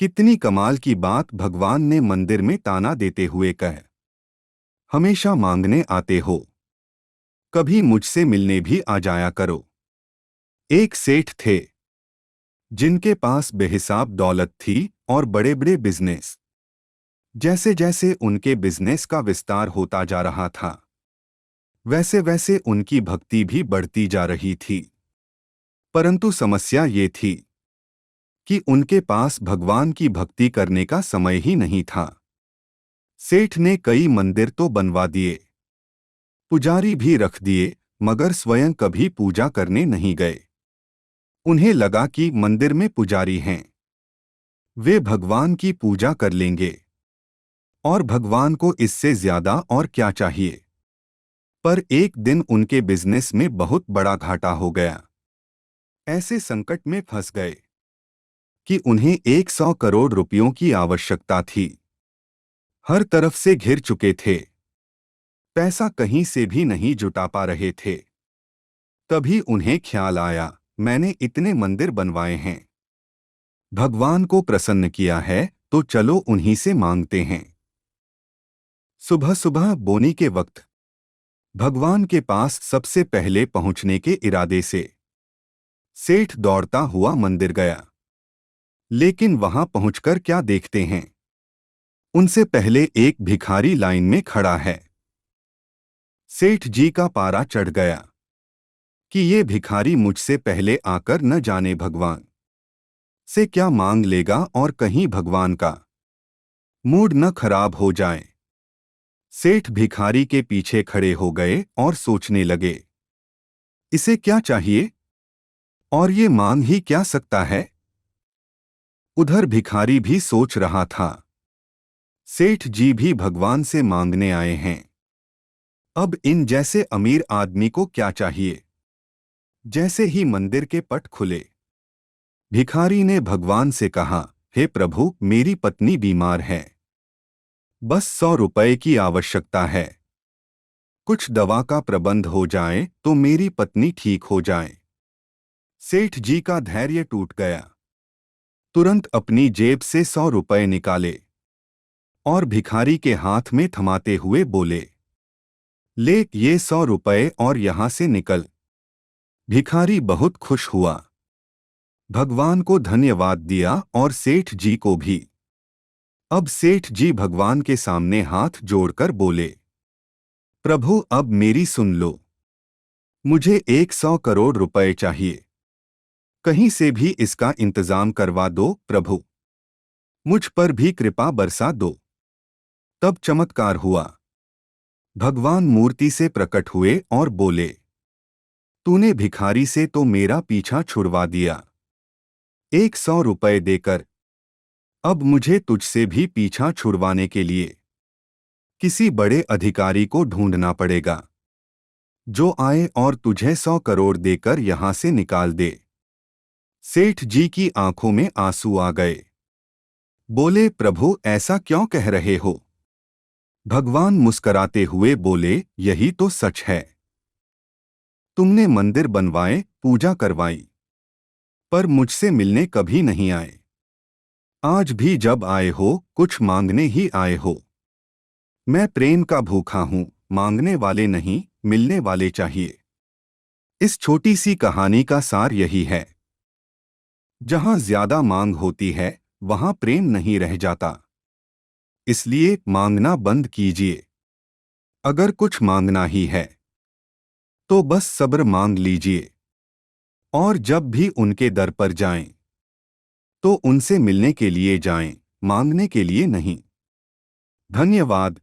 कितनी कमाल की बात। भगवान ने मंदिर में ताना देते हुए कहा, हमेशा मांगने आते हो, कभी मुझसे मिलने भी आ जाया करो। एक सेठ थे जिनके पास बेहिसाब दौलत थी और बड़े बड़े बिजनेस। जैसे जैसे उनके बिजनेस का विस्तार होता जा रहा था, वैसे वैसे उनकी भक्ति भी बढ़ती जा रही थी। परंतु समस्या ये थी कि उनके पास भगवान की भक्ति करने का समय ही नहीं था। सेठ ने कई मंदिर तो बनवा दिए, पुजारी भी रख दिए, मगर स्वयं कभी पूजा करने नहीं गए। उन्हें लगा कि मंदिर में पुजारी हैं, वे भगवान की पूजा कर लेंगे और भगवान को इससे ज्यादा और क्या चाहिए। पर एक दिन उनके बिजनेस में बहुत बड़ा घाटा हो गया। ऐसे संकट में फंस गए कि उन्हें 100 करोड़ रुपयों की आवश्यकता थी। हर तरफ से घिर चुके थे, पैसा कहीं से भी नहीं जुटा पा रहे थे। तभी उन्हें ख्याल आया, मैंने इतने मंदिर बनवाए हैं, भगवान को प्रसन्न किया है, तो चलो उन्हीं से मांगते हैं। सुबह सुबह बोनी के वक्त भगवान के पास सबसे पहले पहुंचने के इरादे से सेठ दौड़ता हुआ मंदिर गया। लेकिन वहां पहुंचकर क्या देखते हैं, उनसे पहले एक भिखारी लाइन में खड़ा है। सेठ जी का पारा चढ़ गया कि ये भिखारी मुझसे पहले आकर न जाने भगवान से क्या मांग लेगा और कहीं भगवान का मूड न खराब हो जाए। सेठ भिखारी के पीछे खड़े हो गए और सोचने लगे, इसे क्या चाहिए और ये मांग ही क्या सकता है। उधर भिखारी भी सोच रहा था, सेठ जी भी भगवान से मांगने आए हैं, अब इन जैसे अमीर आदमी को क्या चाहिए। जैसे ही मंदिर के पट खुले, भिखारी ने भगवान से कहा, हे प्रभु, मेरी पत्नी बीमार है, बस 100 रुपए की आवश्यकता है, कुछ दवा का प्रबंध हो जाए तो मेरी पत्नी ठीक हो जाए। सेठ जी का धैर्य टूट गया। तुरंत अपनी जेब से 100 रुपए निकाले और भिखारी के हाथ में थमाते हुए बोले, ले ये 100 रुपए और यहां से निकल। भिखारी बहुत खुश हुआ, भगवान को धन्यवाद दिया और सेठ जी को भी। अब सेठ जी भगवान के सामने हाथ जोड़कर बोले, प्रभु, अब मेरी सुन लो, मुझे 100 करोड़ रुपए चाहिए, कहीं से भी इसका इंतजाम करवा दो प्रभु, मुझ पर भी कृपा बरसा दो। तब चमत्कार हुआ, भगवान मूर्ति से प्रकट हुए और बोले, तूने भिखारी से तो मेरा पीछा छुड़वा दिया 100 रुपए देकर, अब मुझे तुझसे भी पीछा छुड़वाने के लिए किसी बड़े अधिकारी को ढूंढना पड़ेगा, जो आए और तुझे 100 करोड़ देकर यहां से निकाल दे। सेठ जी की आंखों में आंसू आ गए। बोले, प्रभु, ऐसा क्यों कह रहे हो। भगवान मुस्कराते हुए बोले, यही तो सच है, तुमने मंदिर बनवाए, पूजा करवाई, पर मुझसे मिलने कभी नहीं आए। आज भी जब आए हो, कुछ मांगने ही आए हो। मैं प्रेम का भूखा हूं, मांगने वाले नहीं, मिलने वाले चाहिए। इस छोटी सी कहानी का सार यही है, जहां ज्यादा मांग होती है, वहां प्रेम नहीं रह जाता। इसलिए मांगना बंद कीजिए। अगर कुछ मांगना ही है तो बस सब्र मांग लीजिए, और जब भी उनके दर पर जाएं तो उनसे मिलने के लिए जाएं, मांगने के लिए नहीं। धन्यवाद।